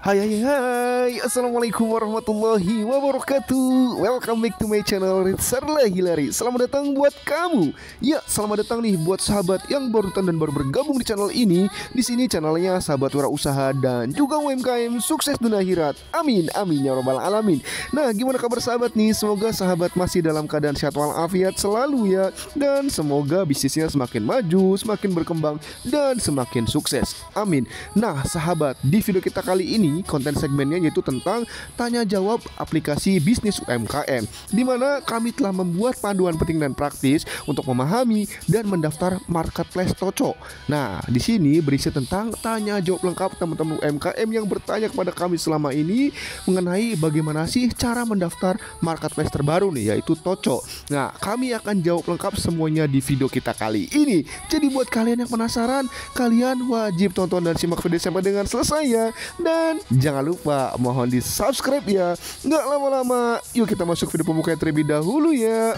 Hai, Assalamualaikum warahmatullahi wabarakatuh. Welcome back to my channel Rizarlah Hilary. Selamat datang buat kamu. Ya, selamat datang nih buat sahabat yang baru datang dan baru bergabung di channel ini. Di sini channelnya sahabat wirausaha dan juga UMKM sukses dunia akhirat. Amin, amin ya robbal alamin. Nah, gimana kabar sahabat nih? Semoga sahabat masih dalam keadaan sehat walafiat selalu ya. Dan semoga bisnisnya semakin maju, semakin berkembang dan semakin sukses. Amin. Nah, sahabat, di video kita kali ini konten segmennya yaitu tentang tanya jawab aplikasi bisnis UMKM, di mana kami telah membuat panduan penting dan praktis untuk memahami dan mendaftar marketplace Toco. Nah, di sini berisi tentang tanya jawab lengkap teman-teman UMKM yang bertanya kepada kami selama ini mengenai bagaimana sih cara mendaftar marketplace terbaru nih, yaitu Toco. Nah, kami akan jawab lengkap semuanya di video kita kali ini. Jadi buat kalian yang penasaran, kalian wajib tonton dan simak video sampai dengan selesai ya. Dan jangan lupa mohon di subscribe ya. Nggak lama-lama, yuk kita masuk video pembukaan terlebih dahulu ya.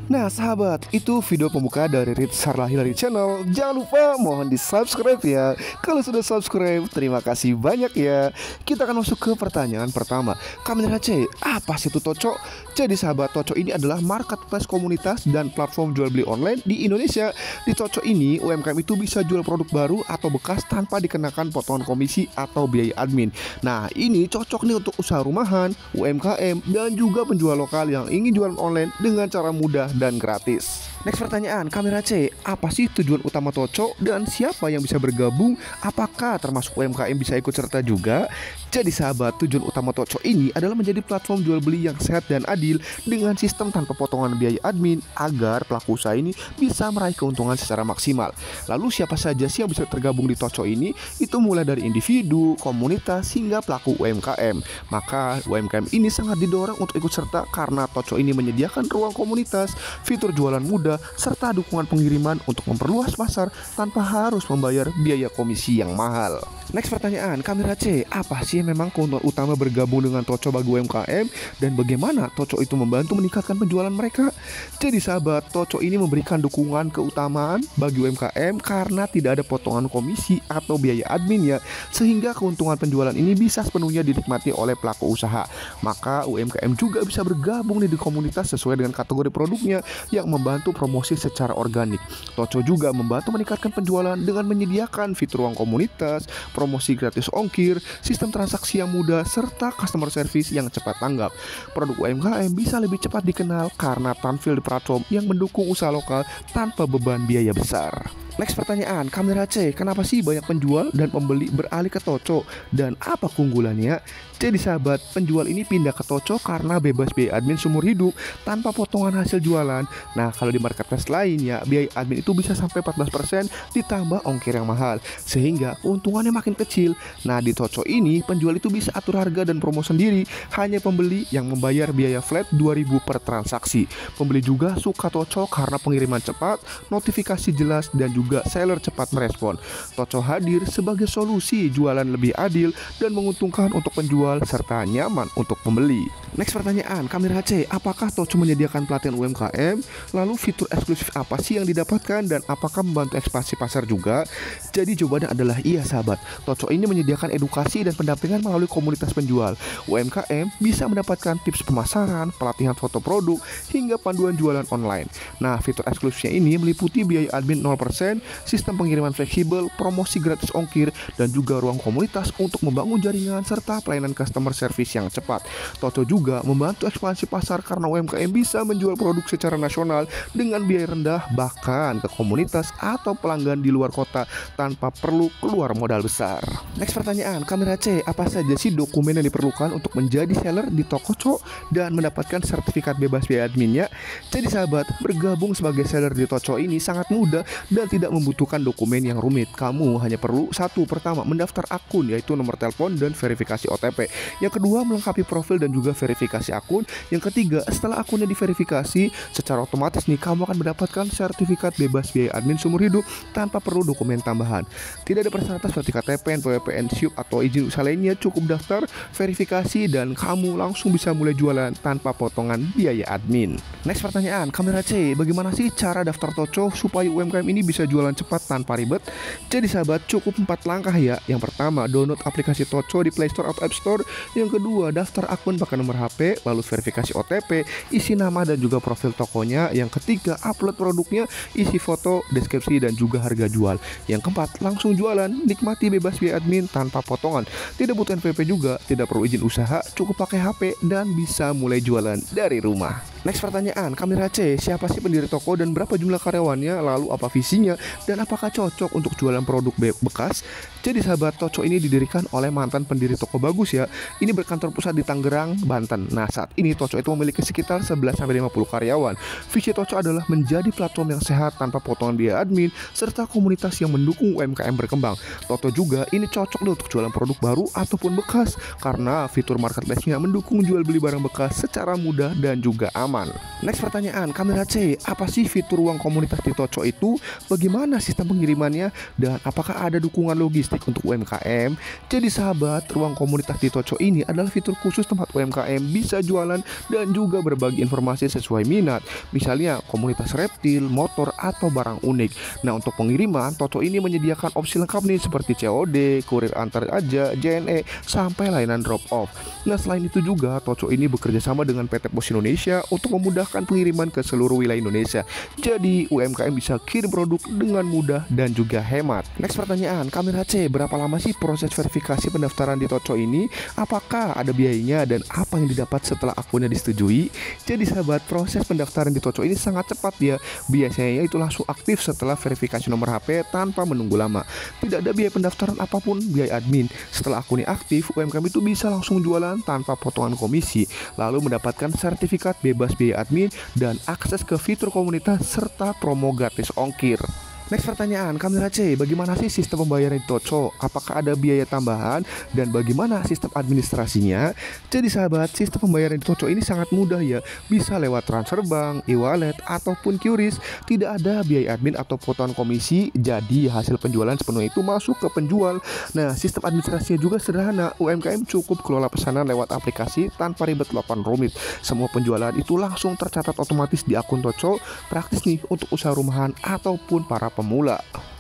Nah sahabat, itu video pembuka dari Rizarlah Hilary Channel. Jangan lupa mohon di subscribe ya. Kalau sudah subscribe, terima kasih banyak ya. Kita akan masuk ke pertanyaan pertama. Kamera C, apa sih itu Toco? Jadi sahabat, Toco ini adalah marketplace komunitas dan platform jual beli online di Indonesia. Di Toco ini, UMKM itu bisa jual produk baru atau bekas tanpa dikenakan potongan komisi atau biaya admin. Nah ini cocok nih untuk usaha rumahan, UMKM, dan juga penjual lokal yang ingin jualan online dengan cara mudah dan gratis. Next pertanyaan, kamera C, apa sih tujuan utama Toco dan siapa yang bisa bergabung? Apakah termasuk UMKM bisa ikut serta juga? Jadi sahabat, tujuan utama Toco ini adalah menjadi platform jual beli yang sehat dan adil dengan sistem tanpa potongan biaya admin agar pelaku usaha ini bisa meraih keuntungan secara maksimal. Lalu siapa saja sih yang bisa tergabung di Toco ini? Itu mulai dari individu, komunitas, hingga pelaku UMKM. Maka UMKM ini sangat didorong untuk ikut serta karena Toco ini menyediakan ruang komunitas, fitur jualan mudah, serta dukungan pengiriman untuk memperluas pasar tanpa harus membayar biaya komisi yang mahal. Next pertanyaan, kamera C, apa sih memang keuntungan utama bergabung dengan Toco bagi UMKM dan bagaimana Toco itu membantu meningkatkan penjualan mereka? Jadi sahabat, Toco ini memberikan dukungan keutamaan bagi UMKM karena tidak ada potongan komisi atau biaya admin ya, sehingga keuntungan penjualan ini bisa sepenuhnya dinikmati oleh pelaku usaha. Maka UMKM juga bisa bergabung di komunitas sesuai dengan kategori produknya yang membantu promosi secara organik. Toco juga membantu meningkatkan penjualan dengan menyediakan fitur ruang komunitas, promosi gratis ongkir, sistem transaksi yang mudah, serta customer service yang cepat tanggap. Produk UMKM bisa lebih cepat dikenal karena tampil di platform yang mendukung usaha lokal tanpa beban biaya besar. Next pertanyaan, kamera C, kenapa sih banyak penjual dan pembeli beralih ke Toco dan apa keunggulannya? Jadi sahabat, penjual ini pindah ke Toco karena bebas biaya admin seumur hidup tanpa potongan hasil jualan. Nah, kalau di marketplace lainnya, biaya admin itu bisa sampai 14% ditambah ongkir yang mahal, sehingga keuntungannya makin kecil. Nah, di Toco ini, penjual itu bisa atur harga dan promo sendiri, hanya pembeli yang membayar biaya flat 2.000 per transaksi. Pembeli juga suka Toco karena pengiriman cepat, notifikasi jelas, dan juga seller cepat merespon. Toco hadir sebagai solusi jualan lebih adil dan menguntungkan untuk penjual serta nyaman untuk pembeli. Next pertanyaan, kamera C, apakah Toco menyediakan pelatihan UMKM? Lalu fitur eksklusif apa sih yang didapatkan dan apakah membantu ekspansi pasar juga? Jadi jawabannya adalah iya sahabat. Toco ini menyediakan edukasi dan pendampingan melalui komunitas penjual. UMKM bisa mendapatkan tips pemasaran, pelatihan foto produk, hingga panduan jualan online. Nah, fitur eksklusifnya ini meliputi biaya admin 0%, sistem pengiriman fleksibel, promosi gratis ongkir, dan juga ruang komunitas untuk membangun jaringan serta pelayanan customer service yang cepat. Toco juga membantu ekspansi pasar karena UMKM bisa menjual produk secara nasional dengan biaya rendah bahkan ke komunitas atau pelanggan di luar kota tanpa perlu keluar modal besar. Next pertanyaan, kamera C, apa saja sih dokumen yang diperlukan untuk menjadi seller di Toco dan mendapatkan sertifikat bebas biaya adminnya? Jadi sahabat, bergabung sebagai seller di Toco ini sangat mudah dan tidak tidak membutuhkan dokumen yang rumit. Kamu hanya perlu pertama mendaftar akun, yaitu nomor telepon dan verifikasi OTP. Yang kedua, melengkapi profil dan juga verifikasi akun. Yang ketiga, setelah akunnya diverifikasi, secara otomatis nih kamu akan mendapatkan sertifikat bebas biaya admin seumur hidup tanpa perlu dokumen tambahan. Tidak ada persyaratan seperti KTP, NPWP, NSIUP atau izin usaha lainnya. Cukup daftar, verifikasi, dan kamu langsung bisa mulai jualan tanpa potongan biaya admin. Next pertanyaan, Kamera C, bagaimana sih cara daftar Toco supaya UMKM ini bisa jualan cepat tanpa ribet? Jadi sahabat, cukup 4 langkah ya. Yang pertama, download aplikasi Toco di Play Store atau App Store. Yang kedua, daftar akun pakai nomor HP, lalu verifikasi OTP, isi nama dan juga profil tokonya. Yang ketiga, upload produknya, isi foto, deskripsi dan juga harga jual. Yang keempat, langsung jualan, nikmati bebas biaya admin tanpa potongan. Tidak butuh NPWP juga, tidak perlu izin usaha, cukup pakai HP dan bisa mulai jualan dari rumah. Next pertanyaan, Kamera C, siapa sih pendiri toko dan berapa jumlah karyawannya, lalu apa visinya, dan apakah cocok untuk jualan produk bekas? Jadi sahabat, Toco ini didirikan oleh mantan pendiri toko bagus ya. Ini berkantor pusat di Tangerang, Banten. Nah, saat ini Toco itu memiliki sekitar 11-50 karyawan. Visi Toco adalah menjadi platform yang sehat tanpa potongan biaya admin serta komunitas yang mendukung UMKM berkembang. Toco juga ini cocok untuk jualan produk baru ataupun bekas karena fitur marketplace-nya mendukung jual beli barang bekas secara mudah dan juga aman. Next pertanyaan, Kamera C, apa sih fitur ruang komunitas di Toco itu? Bagaimana sistem pengirimannya dan apakah ada dukungan logistik untuk UMKM? Jadi sahabat, ruang komunitas di Toco ini adalah fitur khusus tempat UMKM bisa jualan dan juga berbagi informasi sesuai minat. Misalnya komunitas reptil, motor, atau barang unik. Nah, untuk pengiriman, Toco ini menyediakan opsi lengkap nih seperti COD, kurir antar aja, JNE, sampai layanan drop off. Nah, selain itu juga Toco ini bekerja sama dengan PT Pos Indonesia untuk memudahkan pengiriman ke seluruh wilayah Indonesia. Jadi UMKM bisa kirim produk dengan mudah dan juga hemat. Next pertanyaan, Kamera C, berapa lama sih proses verifikasi pendaftaran di Toco ini? Apakah ada biayanya dan apa yang didapat setelah akunnya disetujui? Jadi sahabat, proses pendaftaran di Toco ini sangat cepat ya. Biasanya itu langsung aktif setelah verifikasi nomor HP tanpa menunggu lama. Tidak ada biaya pendaftaran apapun, biaya admin. Setelah akunnya aktif, UMKM itu bisa langsung jualan tanpa potongan komisi, lalu mendapatkan sertifikat bebas biaya admin dan akses ke fitur komunitas serta promo gratis ongkir. Next pertanyaan, Kamera C, bagaimana sih sistem pembayaran di Toco? Apakah ada biaya tambahan dan bagaimana sistem administrasinya? Jadi sahabat, sistem pembayaran di Toco ini sangat mudah ya. Bisa lewat transfer bank, e-wallet, ataupun QRIS. Tidak ada biaya admin atau potongan komisi. Jadi hasil penjualan sepenuhnya itu masuk ke penjual. Nah, sistem administrasinya juga sederhana. UMKM cukup kelola pesanan lewat aplikasi tanpa ribet laporan rumit. Semua penjualan itu langsung tercatat otomatis di akun Toco. Praktis nih untuk usaha rumahan ataupun para pemula.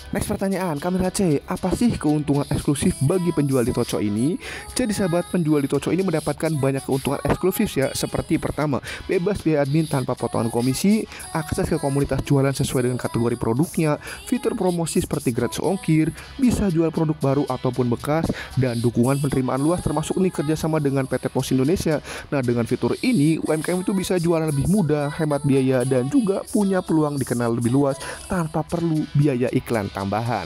Next pertanyaan, Kamera C, apa sih keuntungan eksklusif bagi penjual di Toco ini? Jadi sahabat, penjual di Toco ini mendapatkan banyak keuntungan eksklusif ya. Seperti pertama, bebas biaya admin tanpa potongan komisi, akses ke komunitas jualan sesuai dengan kategori produknya, fitur promosi seperti gratis ongkir, bisa jual produk baru ataupun bekas, dan dukungan penerimaan luas termasuk nih kerjasama dengan PT Pos Indonesia. Nah, dengan fitur ini UMKM itu bisa jualan lebih mudah, hemat biaya, dan juga punya peluang dikenal lebih luas tanpa perlu biaya iklan tambahan.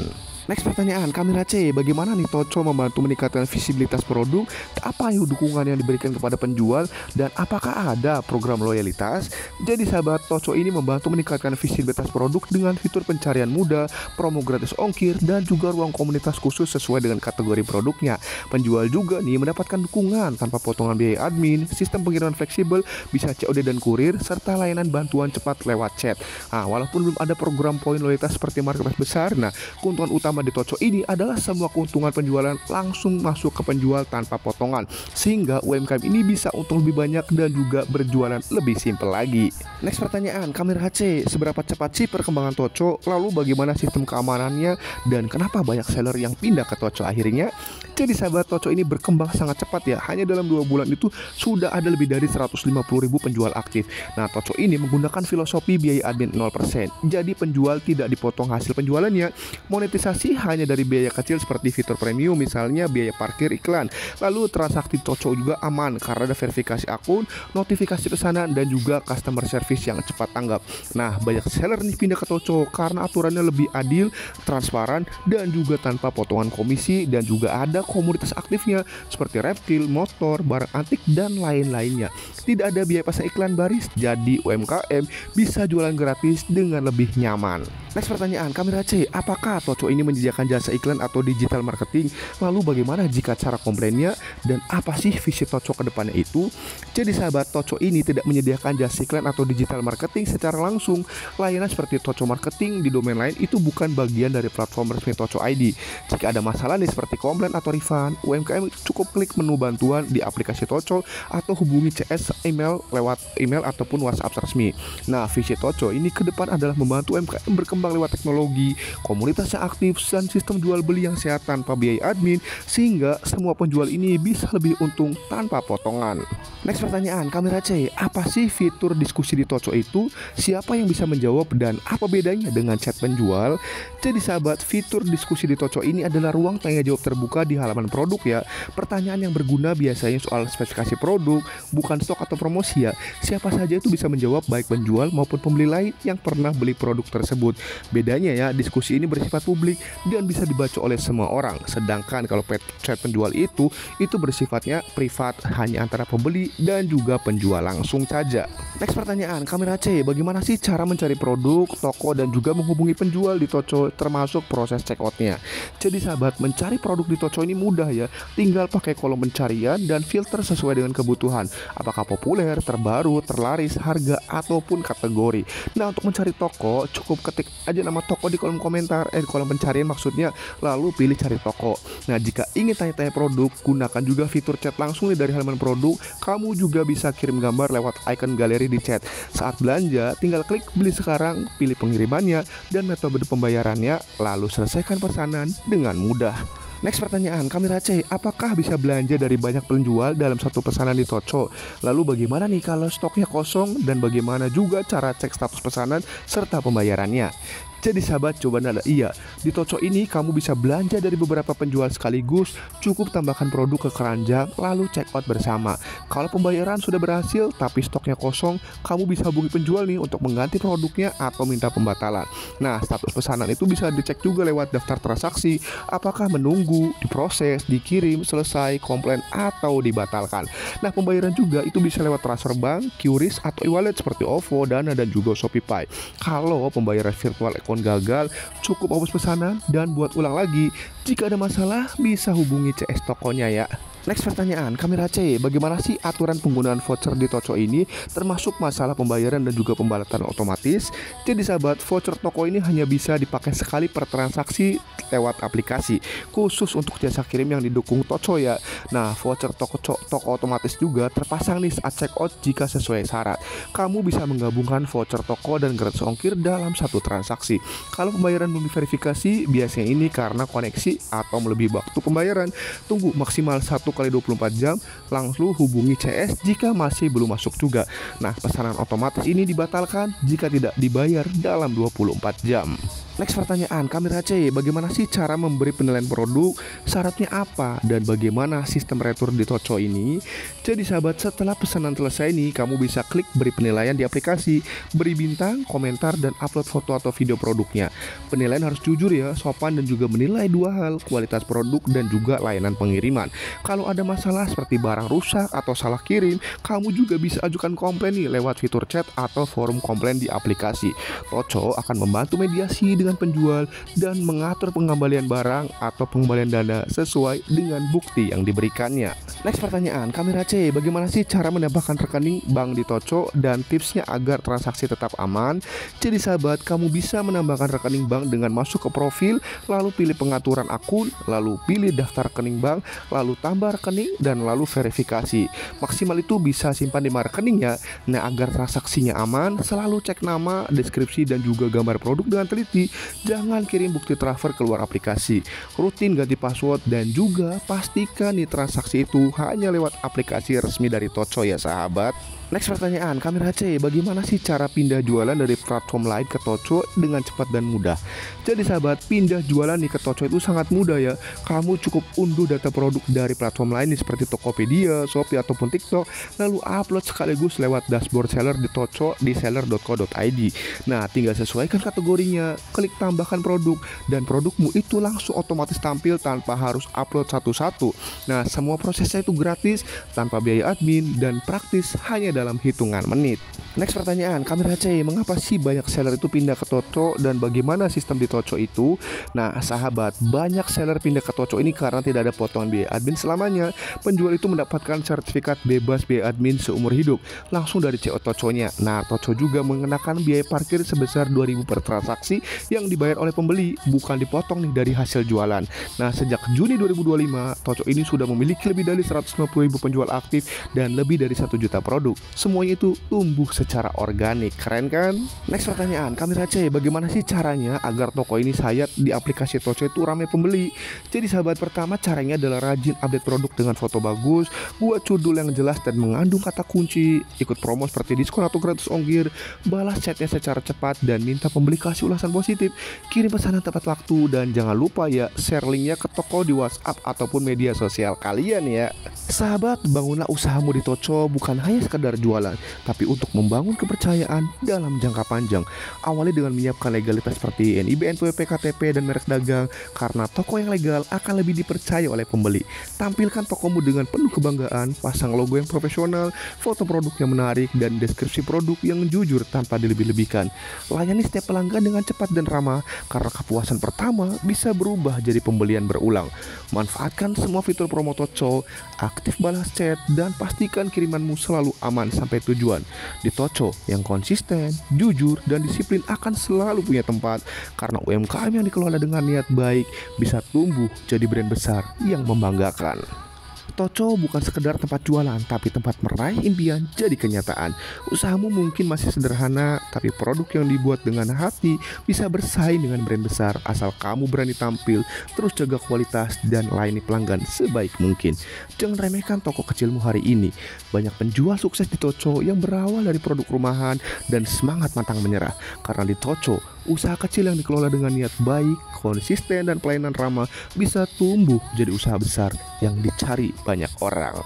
Next pertanyaan, Kamera C, bagaimana nih Toco membantu meningkatkan visibilitas produk? Apa dukungan yang diberikan kepada penjual dan apakah ada program loyalitas? Jadi sahabat, Toco ini membantu meningkatkan visibilitas produk dengan fitur pencarian mudah, promo gratis ongkir, dan juga ruang komunitas khusus sesuai dengan kategori produknya. Penjual juga nih mendapatkan dukungan tanpa potongan biaya admin, sistem pengiriman fleksibel, bisa COD dan kurir, serta layanan bantuan cepat lewat chat. Nah, walaupun belum ada program poin loyalitas seperti marketplace besar, nah keuntungan utama di Toco ini adalah semua keuntungan penjualan langsung masuk ke penjual tanpa potongan, sehingga UMKM ini bisa untung lebih banyak dan juga berjualan lebih simpel lagi. Next pertanyaan, Kamera C, seberapa cepat sih perkembangan Toco? Lalu bagaimana sistem keamanannya dan kenapa banyak seller yang pindah ke Toco akhirnya? Jadi sahabat, Toco ini berkembang sangat cepat ya. Hanya dalam 2 bulan itu sudah ada lebih dari 150.000 penjual aktif. Nah, Toco ini menggunakan filosofi biaya admin 0%. Jadi penjual tidak dipotong hasil penjualannya. Monetisasi sih hanya dari biaya kecil seperti fitur premium, misalnya biaya parkir iklan. Lalu transaksi Toco juga aman karena ada verifikasi akun, notifikasi pesanan, dan juga customer service yang cepat tanggap. Nah, banyak seller nih pindah ke Toco karena aturannya lebih adil, transparan, dan juga tanpa potongan komisi, dan juga ada komunitas aktifnya seperti reptil, motor, barang antik, dan lain-lainnya. Tidak ada biaya pasang iklan baris, jadi UMKM bisa jualan gratis dengan lebih nyaman. Next pertanyaan, Kamera C, apakah Toco ini menyediakan jasa iklan atau digital marketing? Lalu bagaimana jika cara komplainnya dan apa sih visi Toco ke depannya itu? Jadi sahabat, Toco ini tidak menyediakan jasa iklan atau digital marketing secara langsung. Layanan seperti Toco Marketing di domain lain itu bukan bagian dari platform resmi Toco ID. Jika ada masalah nih seperti komplain atau refund, UMKM cukup klik menu bantuan di aplikasi Toco atau hubungi CS email lewat email ataupun WhatsApp resmi. Nah, visi Toco ini ke depan adalah membantu UMKM berkembang lewat teknologi, komunitas yang aktif, dan sistem jual beli yang sehat tanpa biaya admin, sehingga semua penjual ini bisa lebih untung tanpa potongan. Next pertanyaan, Kamera C, apa sih fitur diskusi di Toco itu? Siapa yang bisa menjawab dan apa bedanya dengan chat penjual? Jadi sahabat, fitur diskusi di Toco ini adalah ruang tanya jawab terbuka di halaman produk ya. Pertanyaan yang berguna biasanya soal spesifikasi produk, bukan stok atau promosi ya. Siapa saja itu bisa menjawab, baik penjual maupun pembeli lain yang pernah beli produk tersebut. Bedanya ya, diskusi ini bersifat publik dan bisa dibaca oleh semua orang. Sedangkan kalau chat penjual itu bersifatnya privat, hanya antara pembeli dan juga penjual langsung saja. Next pertanyaan, Kamera C, bagaimana sih cara mencari produk, toko, dan juga menghubungi penjual di Toco termasuk proses checkoutnya? Jadi sahabat, mencari produk di Toco ini mudah ya. Tinggal pakai kolom pencarian dan filter sesuai dengan kebutuhan. Apakah populer, terbaru, terlaris, harga, ataupun kategori. Nah, untuk mencari toko, cukup ketik aja nama toko di kolom komentar, di kolom pencarian maksudnya, lalu pilih cari toko. Nah, jika ingin tanya-tanya produk, gunakan juga fitur chat langsung nih dari halaman produk. Kamu juga bisa kirim gambar lewat icon galeri di chat. Saat belanja, tinggal klik beli sekarang, pilih pengirimannya dan metode pembayarannya, lalu selesaikan pesanan dengan mudah. Next pertanyaan, Kamera C, apakah bisa belanja dari banyak penjual dalam satu pesanan di Toco? Lalu bagaimana nih kalau stoknya kosong, dan bagaimana juga cara cek status pesanan serta pembayarannya? Jadi sahabat, jawabannya adalah iya. Di Toco ini kamu bisa belanja dari beberapa penjual sekaligus, cukup tambahkan produk ke keranjang, lalu check out bersama. Kalau pembayaran sudah berhasil tapi stoknya kosong, kamu bisa hubungi penjual nih untuk mengganti produknya atau minta pembatalan. Nah, status pesanan itu bisa dicek juga lewat daftar transaksi, apakah menunggu, diproses, dikirim, selesai, komplain, atau dibatalkan. Nah, pembayaran juga itu bisa lewat transfer bank, QRIS, atau e-wallet seperti OVO, Dana, dan juga Shopee. Kalau pembayaran virtual gagal, cukup hapus pesanan dan buat ulang lagi. Jika ada masalah, bisa hubungi CS tokonya ya. Next pertanyaan, Kamera C, bagaimana sih aturan penggunaan voucher di Toco ini, termasuk masalah pembayaran dan juga pembalasan otomatis? Jadi sahabat, voucher toko ini hanya bisa dipakai sekali per transaksi lewat aplikasi, khusus untuk jasa kirim yang didukung Toco ya. Nah, voucher toko otomatis juga terpasang nih saat check out jika sesuai syarat. Kamu bisa menggabungkan voucher toko dan gratis ongkir dalam satu transaksi. Kalau pembayaran belum diverifikasi, biasanya ini karena koneksi atau melebihi waktu pembayaran. Tunggu maksimal 1x24 jam, langsung hubungi CS jika masih belum masuk juga. Nah, pesanan otomatis ini dibatalkan jika tidak dibayar dalam 24 jam. Next pertanyaan, Kamera C, bagaimana sih cara memberi penilaian produk? Syaratnya apa? Dan bagaimana sistem retur di Toco ini? Jadi sahabat, setelah pesanan selesai nih, kamu bisa klik beri penilaian di aplikasi, beri bintang, komentar, dan upload foto atau video produknya. Penilaian harus jujur ya, sopan, dan juga menilai dua hal, kualitas produk dan juga layanan pengiriman. Kalau ada masalah seperti barang rusak atau salah kirim, kamu juga bisa ajukan komplain nih lewat fitur chat atau forum komplain di aplikasi. Toco akan membantu mediasi dengan penjual dan mengatur pengembalian barang atau pengembalian dana sesuai dengan bukti yang diberikannya. Next pertanyaan, Kamera C, bagaimana sih cara menambahkan rekening bank di Toco dan tipsnya agar transaksi tetap aman? Jadi sahabat, kamu bisa menambahkan rekening bank dengan masuk ke profil, lalu pilih pengaturan akun, lalu pilih daftar rekening bank, lalu tambah rekening, dan lalu verifikasi. Maksimal itu bisa simpan 5 rekening ya. Nah, agar transaksinya aman, selalu cek nama, deskripsi, dan juga gambar produk dengan teliti. Jangan kirim bukti transfer keluar aplikasi. Rutin ganti password dan juga pastikan nih transaksi itu hanya lewat aplikasi resmi dari Toco ya sahabat. Next pertanyaan, Kamera C, bagaimana sih cara pindah jualan dari platform lain ke Toco dengan cepat dan mudah? Jadi sahabat, pindah jualan nih ke Toco itu sangat mudah ya. Kamu cukup unduh data produk dari platform lain seperti Tokopedia, Shopee ataupun TikTok, lalu upload sekaligus lewat dashboard seller di Toco di seller.co.id. Nah, tinggal sesuaikan kategorinya, klik tambahkan produk, dan produkmu itu langsung otomatis tampil tanpa harus upload satu-satu. Nah, semua prosesnya itu gratis, tanpa biaya admin, dan praktis hanya dalam hitungan menit. Next pertanyaan, Kamera C, mengapa sih banyak seller itu pindah ke Toco dan bagaimana sistem di Toco itu? Nah sahabat, banyak seller pindah ke Toco ini karena tidak ada potongan biaya admin selamanya. Penjual itu mendapatkan sertifikat bebas biaya admin seumur hidup langsung dari CO Toconya. Nah, Toco juga mengenakan biaya parkir sebesar 2.000 per transaksi yang dibayar oleh pembeli, bukan dipotong nih dari hasil jualan. Nah, sejak Juni 2025, Toco ini sudah memiliki lebih dari 150.000 penjual aktif dan lebih dari 1 juta produk. Semuanya itu tumbuh secara organik, keren kan? Next pertanyaan, Kamera C, bagaimana sih caranya agar toko ini sayat di aplikasi Toco itu ramai pembeli? Jadi sahabat, pertama caranya adalah rajin update produk dengan foto bagus, buat judul yang jelas dan mengandung kata kunci, ikut promo seperti diskon atau gratis ongkir, balas chatnya secara cepat dan minta pembeli kasih ulasan positif, kirim pesanan tepat waktu, dan jangan lupa ya share linknya ke toko di WhatsApp ataupun media sosial kalian ya. Sahabat, bangunlah usahamu di Toco bukan hanya sekedar jualan, tapi untuk membangun kepercayaan dalam jangka panjang. Awali dengan menyiapkan legalitas seperti NIB, NPWP, KTP, dan merek dagang, karena toko yang legal akan lebih dipercaya oleh pembeli. Tampilkan tokomu dengan penuh kebanggaan, pasang logo yang profesional, foto produk yang menarik, dan deskripsi produk yang jujur tanpa dilebih-lebihkan. Layani setiap pelanggan dengan cepat dan ramah, karena kepuasan pertama bisa berubah jadi pembelian berulang. Manfaatkan semua fitur promo Toco, aktif balas chat, dan pastikan kirimanmu selalu aman sampai tujuan. Di Toco, yang konsisten, jujur, dan disiplin akan selalu punya tempat, karena UMKM yang dikelola dengan niat baik bisa tumbuh jadi brand besar yang membanggakan. Toco bukan sekedar tempat jualan, tapi tempat meraih impian jadi kenyataan. Usahamu mungkin masih sederhana, tapi produk yang dibuat dengan hati bisa bersaing dengan brand besar asal kamu berani tampil, terus jaga kualitas, dan layani pelanggan sebaik mungkin. Jangan remehkan toko kecilmu hari ini. Banyak penjual sukses di Toco yang berawal dari produk rumahan dan semangat pantang menyerah. Karena di Toco, usaha kecil yang dikelola dengan niat baik, konsisten, dan pelayanan ramah bisa tumbuh jadi usaha besar yang dicari banyak orang.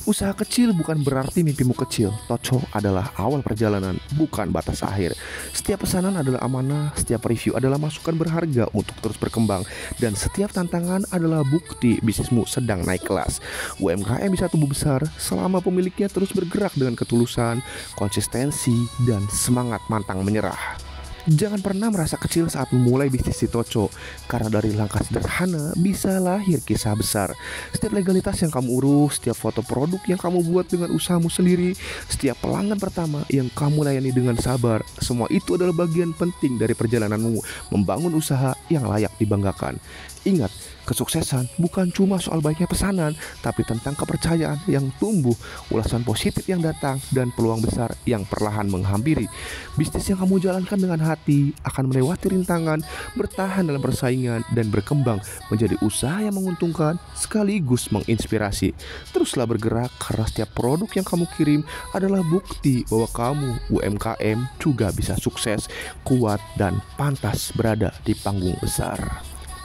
Usaha kecil bukan berarti mimpimu kecil. Toco adalah awal perjalanan, bukan batas akhir. Setiap pesanan adalah amanah, setiap review adalah masukan berharga untuk terus berkembang, dan setiap tantangan adalah bukti bisnismu sedang naik kelas. UMKM bisa tumbuh besar selama pemiliknya terus bergerak dengan ketulusan, konsistensi, dan semangat pantang menyerah. Jangan pernah merasa kecil saat memulai bisnis di Toco, karena dari langkah sederhana bisa lahir kisah besar. Setiap legalitas yang kamu urus, setiap foto produk yang kamu buat dengan usahamu sendiri, setiap pelanggan pertama yang kamu layani dengan sabar, semua itu adalah bagian penting dari perjalananmu membangun usaha yang layak dibanggakan. Ingat, kesuksesan bukan cuma soal baiknya pesanan, tapi tentang kepercayaan yang tumbuh, ulasan positif yang datang, dan peluang besar yang perlahan menghampiri. Bisnis yang kamu jalankan dengan hati akan melewati rintangan, bertahan dalam persaingan, dan berkembang menjadi usaha yang menguntungkan sekaligus menginspirasi. Teruslah bergerak, karena setiap produk yang kamu kirim adalah bukti bahwa kamu, UMKM, juga bisa sukses, kuat, dan pantas berada di panggung besar.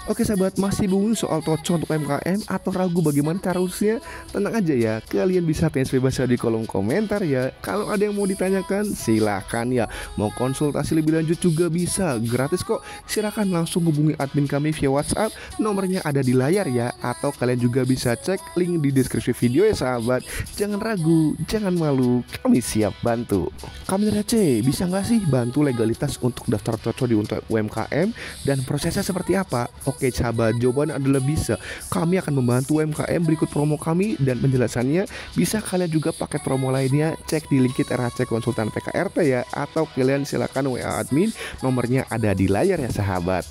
Oke sahabat, masih bingung soal Toco untuk UMKM atau ragu bagaimana cara urusnya? Tenang aja ya, kalian bisa tanya bebas di kolom komentar ya. Kalau ada yang mau ditanyakan, silahkan ya. Mau konsultasi lebih lanjut juga bisa, gratis kok. Silahkan langsung hubungi admin kami via WhatsApp, nomornya ada di layar ya. Atau kalian juga bisa cek link di deskripsi video ya sahabat. Jangan ragu, jangan malu, kami siap bantu. Kamera C, bisa nggak sih bantu legalitas untuk daftar Toco di untuk UMKM, dan prosesnya seperti apa? Oke sahabat, jawabannya adalah bisa. Kami akan membantu UMKM, berikut promo kami dan penjelasannya. Bisa kalian juga pakai promo lainnya, cek di link RHC Konsultan PKRT ya. Atau kalian silakan WA admin, nomornya ada di layar ya sahabat.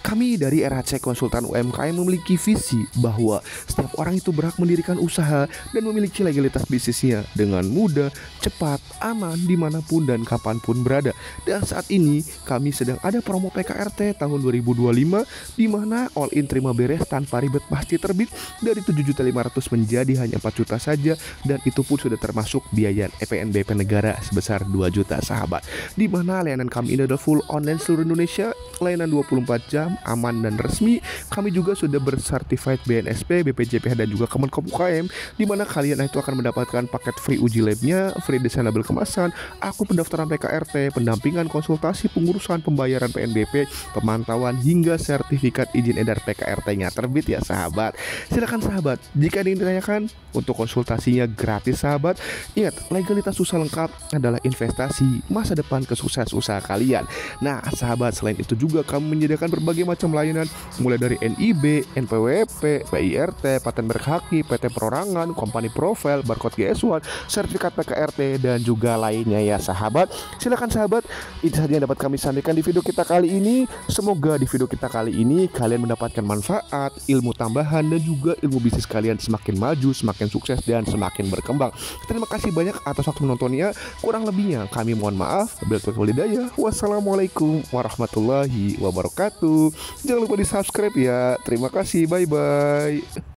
Kami dari RHC Konsultan UMKM memiliki visi bahwa setiap orang itu berhak mendirikan usaha dan memiliki legalitas bisnisnya dengan mudah, cepat, aman, dimanapun dan kapanpun berada. Dan saat ini kami sedang ada promo PKRT tahun 2025 di mana all in terima beres tanpa ribet pasti terbit dari 7.500.000 menjadi hanya 4 juta saja, dan itu pun sudah termasuk biaya PNBP negara sebesar 2 juta sahabat. Di mana layanan kami ini adalah full online seluruh Indonesia, layanan 24 jam, aman dan resmi. Kami juga sudah bersertified BNSP, BPJPH dan juga Kemenkom UKM, di mana kalian itu akan mendapatkan paket free uji labnya, free desainable kemasan, akun pendaftaran PKRT, pendampingan konsultasi pengurusan pembayaran PNBP, pemantauan hingga sertifikat izin edar PKRT-nya terbit ya sahabat. Silakan sahabat, jika ada yang ditanyakan, untuk konsultasinya gratis sahabat. Ingat, legalitas usaha lengkap adalah investasi masa depan kesuksesan usaha kalian. Nah sahabat, selain itu juga kami menyediakan berbagai macam layanan mulai dari NIB, NPWP, PIRT, paten merek haki, PT perorangan, company profile, barcode GS1, sertifikat PKRT dan juga lainnya ya sahabat. Silakan sahabat, itu saja yang dapat kami sampaikan di video kita kali ini. Semoga di video kita kali ini kalian mendapatkan manfaat, ilmu tambahan dan juga ilmu bisnis kalian semakin maju, semakin sukses dan semakin berkembang. Terima kasih banyak atas waktu menontonnya. Kurang lebihnya kami mohon maaf. Wassalamualaikum warahmatullahi wabarakatuh. Jangan lupa di subscribe ya. Terima kasih, bye bye.